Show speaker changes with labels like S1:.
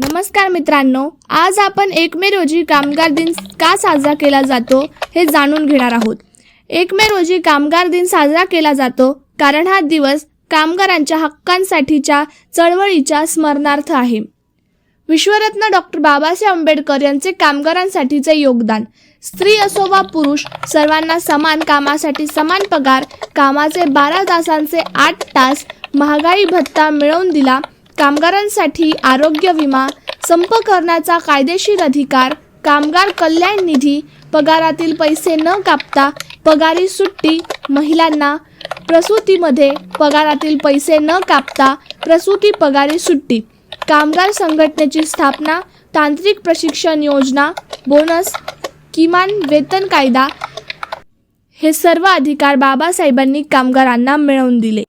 S1: नमस्कार मित्रांनो, आज आपण 1 मे रोजी कामगार दिन का साजरा केला जातो हे जाणून घेणार आहोत। 1 मे रोजी कामगार दिन साजरा केला जातो कारण हा दिवस कामगारांच्या हक्कांसाठीच्या चळवळीच्या स्मरणार्थ आहे। विश्वरत्न डॉक्टर बाबासाहेब आंबेडकर यांचे कामगारांसाठीचे योगदान। स्त्री असो वा पुरुष सर्वांना समान कामासाठी समान पगार, कामाचे 12 तासांचे 8 तास, महागाई भत्ता मिळवून दिला, कामगारांसाठी आरोग्य विमा, संप करण्याचा कायदेशीर अधिकार, कामगार कल्याण निधी, पगारातील पैसे न कापता पगारी सुट्टी, महिलांना प्रसूतीमध्ये पगारातील पैसे न कापता प्रसूती पगारी सुट्टी, कामगार संघटनेची स्थापना, तांत्रिक प्रशिक्षण योजना, बोनस, किमान वेतन कायदा हे सर्व अधिकार बाबासाहेबांनी कामगारांना मिळवून दिले।